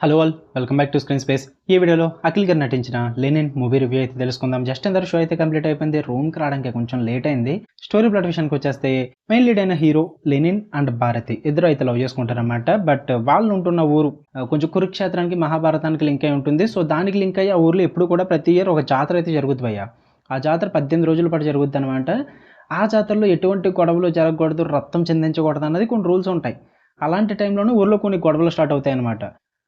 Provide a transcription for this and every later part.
Hello all welcome back to screen space. ఈ వీడియోలో అఖిల్ గారు నటించిన లెనిన్ మూవీ రివ్యూ అయితే తెలుసుకుందాం. జస్ట్ అందరూ షో అయితే కంప్లీట్ అయిపోయింది. రూమ్కి రావడానికి కొంచెం లేట్ అయింది. స్టోరీ ప్లాట్ విషయానికి వచ్చేస్తే మెయిన్ లీడ్ అయిన హీరో లెనిన్ అండ్ భారతి ఇద్దరు అయితే లవ్ చేసుకుంటారన్నమాట. బట్ వాళ్ళు ఉంటున్న ఊరు కొంచెం కురుక్షేత్రానికి మహాభారతానికి లింక్ అయి ఉంటుంది. సో దానికి లింక్ అయ్యి ఆ ఊర్లో ఎప్పుడు కూడా ప్రతి ఇయర్ ఒక జాతర అయితే జరుగుతుంది భయ్య. ఆ జాతర 18 రోజుల పాటు జరుగుద్ది అనమాట. ఆ జాతరలో ఎటువంటి గొడవలు జరగకూడదు, రక్తం చిందించకూడదు అన్నది కొన్ని రూల్స్ ఉంటాయి. అలాంటి టైంలోనే ఊర్లో కొన్ని గొడవలు స్టార్ట్ అవుతాయి అనమాట.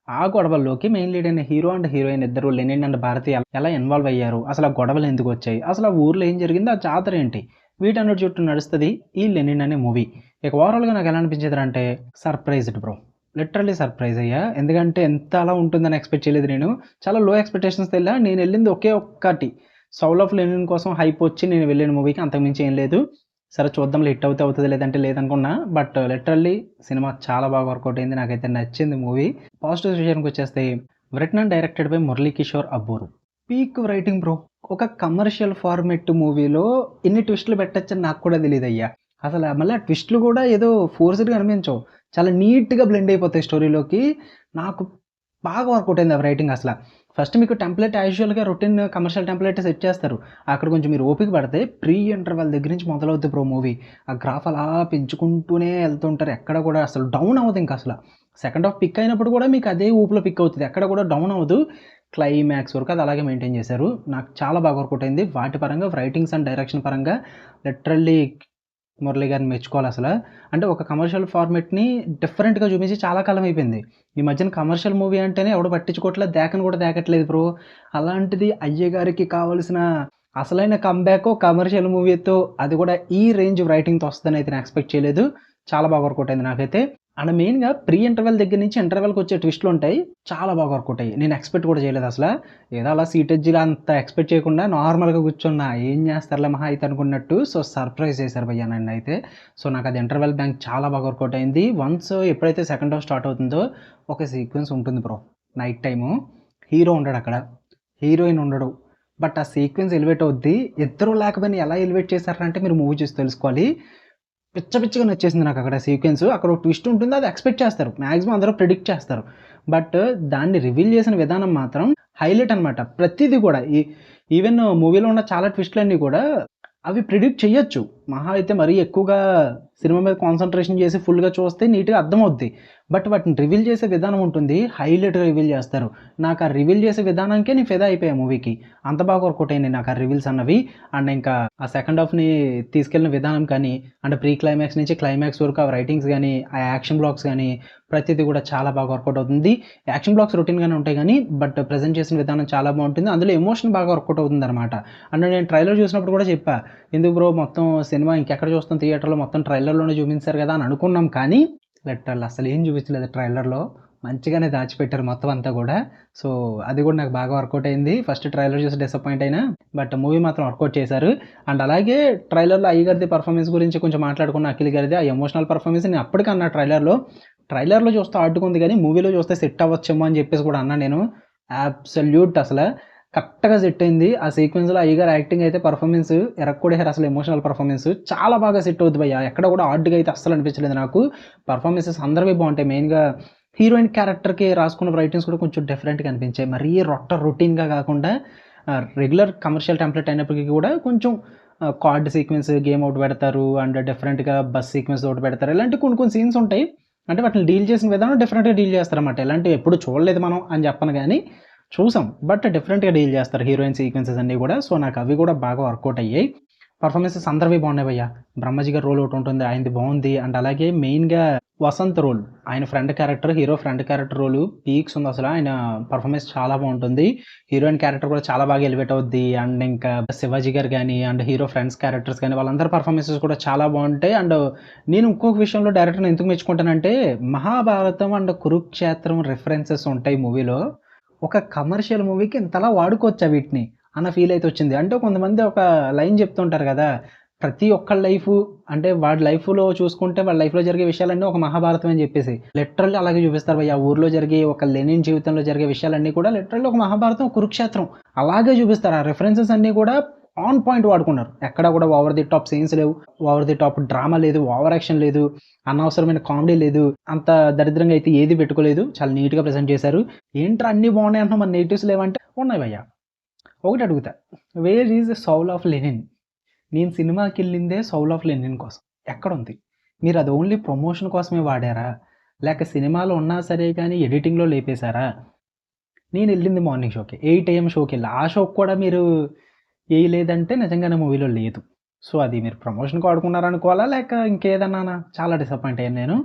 ఆ గొడవల్లోకి మెయిన్ లీడ్ అయిన హీరో అండ్ హీరోయిన్ ఇద్దరు లెనిన్ అండ్ భారతి ఎలా ఇన్వాల్వ్ అయ్యారు, అసలు ఆ గొడవలు ఎందుకు వచ్చాయి, అసలు ఆ ఊర్లో ఏం జరిగింది, ఆ జాతర ఏంటి, వీటన్నిటి చుట్టూ నడుస్తుంది ఈ లెనిన్ అనే మూవీ. ఇక ఓవరాల్గా నాకు ఎలా అనిపించేది అంటే సర్ప్రైజ్డ్ బ్రో, లిటరల్లీ సర్ప్రైజ్ అయ్యా. ఎందుకంటే ఎంత అలా ఉంటుందని ఎక్స్పెక్ట్ చేయలేదు నేను. చాలా లో ఎక్స్పెక్టేషన్స్ తెల్లా. నేను వెళ్ళింది ఒకే ఒక్కటి, సౌల్ ఆఫ్ లెనిన్ కోసం హైప్ వచ్చి నేను వెళ్ళిన మూవీకి, అంతకుమించి ఏం లేదు. సరే చూద్దాం, హిట్ అవుతుంది లేదంటే లేదనుకున్నా. బట్ లిటరల్లీ సినిమా చాలా బాగా వర్కౌట్ అయింది, నాకైతే నచ్చింది మూవీ. పాజిటివ్ విషయానికి వచ్చేస్తే written and directed by Murali Kishore Abburu. Peak writing bro. ఒక కమర్షియల్ ఫార్మెట్ మూవీలో ఎన్ని ట్విస్టులు పెట్టచ్చని నాకు కూడా తెలియదు అయ్యా. అసలు మళ్ళీ ఆ ట్విస్టులు కూడా ఏదో ఫోర్స్డ్గా అనిపించవు, చాలా నీట్గా బ్లెండ్ అయిపోతాయి స్టోరీలోకి. నాకు బాగా వర్కౌట్ అయింది ఆ రైటింగ్ అసలు. ఫస్ట్ మీకు టెంప్లెట్ యాజువల్గా రొటీన్ కమర్షియల్ టెంప్లెట్ సెట్ చేస్తారు. అక్కడ కొంచెం మీరు ఓపిక పడితే ప్రీ ఇంటర్వెల్ దగ్గర నుంచి మొదలవుద్ది బ్రో మూవీ. ఆ గ్రాఫ్ అలా పెంచుకుంటూనే వెళ్తుంటారు, ఎక్కడ కూడా అసలు డౌన్ అవ్వదు. ఇంకా అసలు సెకండ్ హాఫ్ పిక్ అయినప్పుడు కూడా మీకు అదే ఊపులో పిక్ అవుతుంది, ఎక్కడ కూడా డౌన్ అవ్వదు. క్లైమాక్స్ వరకు అది అలాగే మెయింటైన్ చేశారు. నాకు చాలా బాగా వర్కౌట్ అయింది. వాటి పరంగా రైటింగ్స్ అండ్ డైరెక్షన్ పరంగా లిటరల్లీ మురళి గారిని మెచ్చుకోవాలి అసలు. అంటే ఒక కమర్షియల్ ఫార్మెట్ని డిఫరెంట్గా చూపించి చాలా కాలం అయిపోయింది. ఈ మధ్యన కమర్షియల్ మూవీ అంటేనే ఎవడు పట్టించుకోవట్లేదు, దేకను కూడా దేకట్లేదు బ్రో. అలాంటిది అయ్య గారికి కావాల్సిన అసలైన కంబ్యాక్ కమర్షియల్ మూవీతో, అది కూడా ఈ రేంజ్ రైటింగ్తో వస్తుందని అయితే నేను ఎక్స్పెక్ట్ చేయలేదు. చాలా బాగా వర్కౌట్ అయింది నాకైతే. అండ్ మెయిన్గా ప్రీ ఇంటర్వెల్ దగ్గర నుంచి ఇంటర్వెల్కి వచ్చే ట్విస్ట్లు ఉంటాయి, చాలా బాగా వర్కౌట్ అయ్యి. నేను ఎక్స్పెక్ట్ కూడా చేయలేదు అసలు. ఏదో అలా సీటెడ్జ్గా అంత ఎక్స్పెక్ట్ చేయకుండా నార్మల్గా కూర్చున్నా, ఏం చేస్తారులే మహా అయితే అనుకున్నట్టు. సో సర్ప్రైజ్ చేశారు భయ్యా నన్ను అయితే. సో నాకు అది ఇంటర్వెల్ బ్యాంక్ చాలా బాగా వర్కౌట్ అయింది. వన్స్ ఎప్పుడైతే సెకండ్ హాఫ్ స్టార్ట్ అవుతుందో ఒక సీక్వెన్స్ ఉంటుంది బ్రో. నైట్ టైము హీరో ఉండడు అక్కడ, హీరోయిన్ ఉండడు. బట్ ఆ సీక్వెన్స్ ఎలివేట్ అవుద్ది. ఇద్దరు లేకపోయినా ఎలా ఎలివేట్ చేశారంటే మీరు మూవీ చూసి తెలుసుకోవాలి. పిచ్చ పిచ్చగా నచ్చేసింది నాకు అక్కడ సీక్వెన్స్. అక్కడ ఒక ట్విస్ట్ ఉంటుంది, అది ఎక్స్పెక్ట్ చేస్తారు, మ్యాక్సిమం అందరూ ప్రిడిక్ట్ చేస్తారు. బట్ దాన్ని రివీల్ చేసిన విధానం మాత్రం హైలైట్ అనమాట. ప్రతిదీ కూడా ఈవెన్ మూవీలో ఉన్న చాలా ట్విస్ట్లన్నీ కూడా అవి ప్రిడిక్ట్ చేయొచ్చు. మహా అయితే మరీ ఎక్కువగా సినిమా మీద కాన్సన్ట్రేషన్ చేసి ఫుల్గా చూస్తే నీట్గా అర్థమవుద్ది. బట్ వాటిని రివీల్ చేసే విధానం ఉంటుంది, హైలైట్గా రివీల్ చేస్తారు. నాకు ఆ రివీల్ చేసే విధానానికే నేను ఫిదా అయిపోయా మూవీకి. అంత బాగా వర్కౌట్ అయింది నాకు ఆ రివీల్స్ అన్నవి. అండ్ ఇంకా ఆ సెకండ్ హాఫ్ని తీసుకెళ్ళిన విధానం కానీ, అంటే ప్రీ క్లైమాక్స్ నుంచి క్లైమాక్స్ వరకు ఆ రైటింగ్స్ కానీ, ఆ యాక్షన్ బ్లాక్స్ కానీ, ప్రతిదీ కూడా చాలా బాగా వర్కౌట్ అవుతుంది. యాక్షన్ బ్లాక్స్ రొటీన్గానే ఉంటాయి కానీ, బట్ ప్రజెంట్ చేసిన విధానం చాలా బాగుంటుంది. అందులో ఎమోషన్ బాగా వర్కౌట్ అవుతుంది అనమాట. అండ్ నేను ట్రైలర్ చూసినప్పుడు కూడా చెప్పా, ఎందుకు బ్రో మొత్తం సినిమా ఇంకెక్కడ చూస్తాం థియేటర్లో, మొత్తం ట్రైలర్లోనే చూపించారు కదా అని అనుకున్నాం. కానీ లిటరల్ అసలు ఏం చూపించలేదు ట్రైలర్లో, మంచిగానే దాచిపెట్టారు మొత్తం అంతా కూడా. సో అది కూడా నాకు బాగా వర్కౌట్ అయింది. ఫస్ట్ ట్రైలర్ చూసి డిసప్పాయింట్ అయినా, బట్ మూవీ మాత్రం వర్కౌట్ చేశారు. అండ్ అలాగే ట్రైలర్లో అయ్యగారిది పర్ఫార్మెన్స్ గురించి కొంచెం మాట్లాడుకున్న, అఖిల్ గారిది ఆ ఎమోషనల్ పర్ఫార్మెన్స్ నేను అప్పటికన్నా ట్రైలర్లో చూస్తే ఆడుకుంది కానీ మూవీలో చూస్తే సెట్ అవ్వచ్చేమో అని చెప్పేసి కూడా అన్నా నేను. అబ్సల్యూట్ అసలు కరెక్ట్గా సెట్ అయింది. ఆ సీక్వెన్స్లో అయ్యగారు యాక్టింగ్ అయితే పర్ఫార్మెన్స్ ఎరక్కొడేశారు. అసలు ఎమోషనల్ పర్ఫార్మెన్స్ చాలా బాగా సెట్ అవుతుంది భయ్య. ఎక్కడ కూడా ఆర్డ్గా అయితే అస్సలు అనిపించలేదు నాకు. పర్ఫార్మెన్సెస్ అందరివి బాగుంటాయి. మెయిన్గా హీరోయిన్ క్యారెక్టర్కి రాసుకున్న రైటింగ్స్ కూడా కొంచెం డిఫరెంట్గా అనిపించాయి. మరీ రొటీన్గా కాకుండా రెగ్యులర్ కమర్షియల్ టెంప్లెట్ అయినప్పటికీ కూడా కొంచెం కార్డ్ సీక్వెన్స్ గేమ్ అవుట్ పెడతారు, అండ్ డిఫరెంట్గా బస్ సీక్వెన్స్ ఒకటి పెడతారు. ఇలాంటి కొన్ని సీన్స్ ఉంటాయి. అంటే వాటిని డీల్ చేసిన విధానం డిఫరెంట్గా డీల్ చేస్తారన్నమాట. ఇలాంటివి ఎప్పుడు చూడలేదు మనం అని చెప్పను కానీ, చూసాం బట్ డిఫరెంట్గా డీల్ చేస్తారు హీరోయిన్ సీక్వెన్సెస్ అన్నీ కూడా. సో నాకు అవి కూడా బాగా వర్కౌట్ అయ్యాయి. పర్ఫార్మెన్సెస్ అందరివి బాగున్నాయి భయ్య. బ్రహ్మజీ గారి రోల్ ఒకటి ఉంటుంది, ఆయనది బాగుంది. అండ్ అలాగే మెయిన్గా వసంత్ రోల్, ఆయన friend character, hero friend character role peaks ఉంది అసలు. ఆయన పర్ఫార్మెన్స్ చాలా బాగుంటుంది. హీరోయిన్ క్యారెక్టర్ కూడా చాలా బాగా ఎలివేట్ అవుద్ది. అండ్ ఇంకా శివాజీ గారు కానీ, అండ్ హీరో ఫ్రెండ్స్ క్యారెక్టర్స్ కానీ, వాళ్ళందరి పర్ఫార్మెన్సెస్ కూడా చాలా బాగుంటాయి. అండ్ నేను ఇంకొక విషయంలో డైరెక్టర్ని ఎందుకు మెచ్చుకుంటానంటే, మహాభారతం అండ్ కురుక్షేత్రం రిఫరెన్సెస్ ఉంటాయి మూవీలో. ఒక కమర్షియల్ మూవీకి ఇంతలా వాడుకోవచ్చా వీటిని అన్న ఫీల్ అయితే వచ్చింది. అంటే కొంతమంది ఒక లైన్ చెప్తుంటారు కదా, ప్రతి ఒక్కళ్ళ లైఫ్, అంటే వాడి లైఫ్లో చూసుకుంటే వాళ్ళ లైఫ్లో జరిగే విషయాలన్నీ ఒక మహాభారతం అని చెప్పేసి లిటరల్లీ అలాగే చూపిస్తారు భయ్య. ఆ ఊర్లో జరిగే ఒక లెనిన్ జీవితంలో జరిగే విషయాలన్నీ కూడా లిటరల్లీ ఒక మహాభారతం, కురుక్షేత్రం అలాగే చూపిస్తారు. ఆ రిఫరెన్సెస్ అన్నీ కూడా ఆన్ పాయింట్ వాడుకున్నారు. ఎక్కడ కూడా ఓవర్ ది టాప్ సీన్స్ లేవు, ఓవర్ ది టాప్ డ్రామా లేదు, ఓవర్ యాక్షన్ లేదు, అనవసరమైన కామెడీ లేదు, అంత దరిద్రంగా అయితే ఏది పెట్టుకోలేదు. చాలా నీట్‌గా ప్రెజెంట్ చేశారు. ఏంట్రా అన్నీ బాగున్నాయి అంటున్నావు మరి నెగెటివ్స్ లేవంటే ఉన్నాయి భయ్యా. ఒకటి అడుగుతా, where is the soul of Lenin? నేను సినిమాకెళ్ళిందే సౌల్ ఆఫ్ లెనిన్ కోసం. ఎక్కడుంది? మీరు అది ఓన్లీ ప్రమోషన్ కోసమే వాడారా? లేక సినిమాలో ఉన్నా సరే కానీ ఎడిటింగ్‌లో లేపేశారా? నేను వెళ్ళింది మార్నింగ్ షోకి, 8 AM షోకి వెళ్ళా. ఆ షోకి కూడా మీరు ఏయలేదంటే నిజంగానే మూవీలో లేదు. సో అది మీరు ప్రమోషన్కి వాడుకున్నారనుకోవాలా లేక ఇంకేదన్నానా? చాలా డిసప్పాయింట్ అయ్యాను నేను.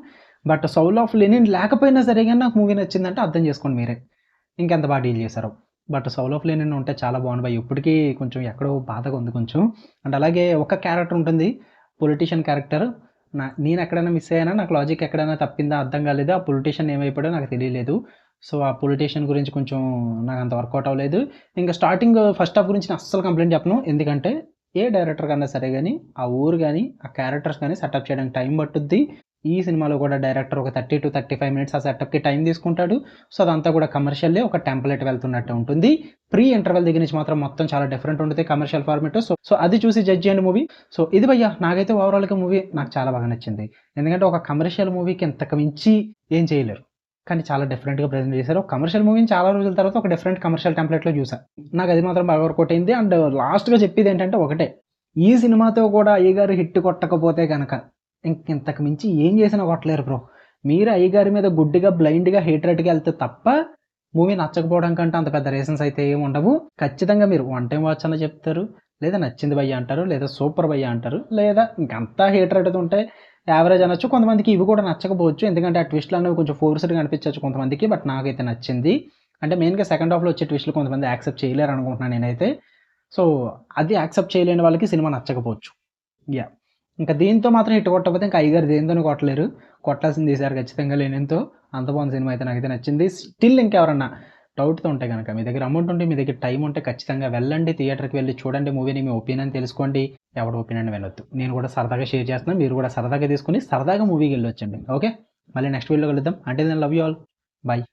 బట్ సౌల్ ఆఫ్ లెనిన్ లేకపోయినా సరే కానీ నాకు మూవీ నచ్చిందంటే అర్థం చేసుకోండి మీరే ఇంకెంత బాగా డీల్ చేశారో. బట్ సౌల్ ఆఫ్ లెనిన్ ఉంటే చాలా బాగుంది భయ్. ఇప్పటికీ కొంచెం ఎక్కడో బాధగా ఉంది కొంచెం. అండ్ అలాగే ఒక క్యారెక్టర్ ఉంటుంది, పొలిటీషియన్ క్యారెక్టర్. నేను ఎక్కడైనా మిస్ అయ్యానా, నాకు లాజిక్ ఎక్కడైనా తప్పిందా అర్థం కాలేదు. ఆ పొలిటీషియన్ ఏమైపోయాడో నాకు తెలియలేదు. సో ఆ పొలిటీషియన్ గురించి కొంచెం నాకు అంత వర్కౌట్ అవ్వలేదు. ఇంకా స్టార్టింగ్ ఫస్ట్ హాఫ్ గురించి నేను అస్సలు కంప్లైంట్ చెప్పను. ఎందుకంటే ఏ డైరెక్టర్ కన్నా సరే కానీ ఆ ఊరు కానీ ఆ క్యారెక్టర్స్ కానీ సెటప్ చేయడానికి టైం పట్టుద్ది. ఈ సినిమాలో కూడా డైరెక్టర్ ఒక 30 to 35 మినిట్స్ ఆ సెటప్కి టైం తీసుకుంటాడు. సో అదంతా కూడా కమర్షియల్లే ఒక టెంప్లెట్ వెళ్తున్నట్టు ఉంటుంది. ప్రీ ఇంటర్వెల్ దగ్గర నుంచి మాత్రం మొత్తం చాలా డిఫరెంట్ ఉంటుంది కమర్షియల్ ఫార్మేట్. సో అది చూసి జడ్జ్ చేయండి మూవీ. సో ఇది భయ్యా నాకైతే ఓవరాల్గా మూవీ నాకు చాలా బాగా నచ్చింది. ఎందుకంటే ఒక కమర్షియల్ మూవీకి ఇంతకు మించి ఏం చేయలేరు, కానీ చాలా డిఫరెంట్గా ప్రజెంట్ చేశారు. కమర్షియల్ మూవీని చాలా రోజుల తర్వాత ఒక డిఫరెంట్ కమర్షియల్ టెంప్లెట్లో చూసా. నాకు అది మాత్రం బాగా వర్కౌట్ అయింది. అండ్ లాస్ట్గా చెప్పేది ఏంటంటే ఒకటే, ఈ సినిమాతో కూడా అయ్యగారు హిట్ కొట్టకపోతే కనుక ఇంతకు మించి ఏం చేసినా కొట్టలేరు బ్రో. మీరు అయ్యగారి మీద గుడ్డిగా బ్లైండ్గా హేట్రెడ్గా వెళ్తే తప్ప మూవీ నచ్చకపోవడం కంటే అంత పెద్ద రీజన్స్ అయితే ఏమి ఉండవు. ఖచ్చితంగా మీరు వన్ టైం వాచ్ అన్న చెప్తారు, లేదా నచ్చింది భయ్య అంటారు, లేదా సూపర్ భయ్య అంటారు, లేదా ఇంకంతా హేట్రెడ్ ఉంటే యావరేజ్ అనొచ్చు. కొంతమందికి ఇవి కూడా నచ్చకపోవచ్చు, ఎందుకంటే ఆ ట్విస్ట్లు అనేవి కొంచెం ఫోర్స్డ్గా అనిపించవచ్చు కొంతమందికి. బట్ నాకైతే నచ్చింది. అంటే మెయిన్గా సెకండ్ హాఫ్లో వచ్చే ట్విస్ట్లు కొంతమంది యాక్సెప్ట్ చేయలేరు అనుకుంటున్నాను నేనైతే. సో అది యాక్సెప్ట్ చేయలేని వాళ్ళకి సినిమా నచ్చకపోవచ్చు. యా, ఇంకా దీంతో మాత్రం హిట్ కొట్టకపోతే ఇంకా అయ్యగారు దేంతోనే కొట్టలేరు. కొట్టాల్సింది తీశారు ఖచ్చితంగా లెనిన్తో. అంత బాగుంది సినిమా అయితే, నాకైతే నచ్చింది. స్టిల్ ఇంకెవరన్నా డౌట్తో ఉంటే కనుక, మీ దగ్గర అమౌంట్ ఉంటే, మీ దగ్గర టైం ఉంటే ఖచ్చితంగా వెళ్ళండి, థియేటర్కి వెళ్ళి చూడండి మూవీని. మీ ఒపీనియన్ తెలుసుకోండి, ఎవరి ఒపీనియన్ వెళ్ళొద్దు. నేను కూడా సరదాగా షేర్ చేస్తున్నాను, మీరు కూడా సరదాగా తీసుకుని సరదాగా మూవీకి వెళ్ళొచ్చండి. ఓకే, మళ్ళీ నెక్స్ట్ వీడియోలో కలుద్దాం. అంటే నేను లవ్ యూ ఆల్, బాయ్.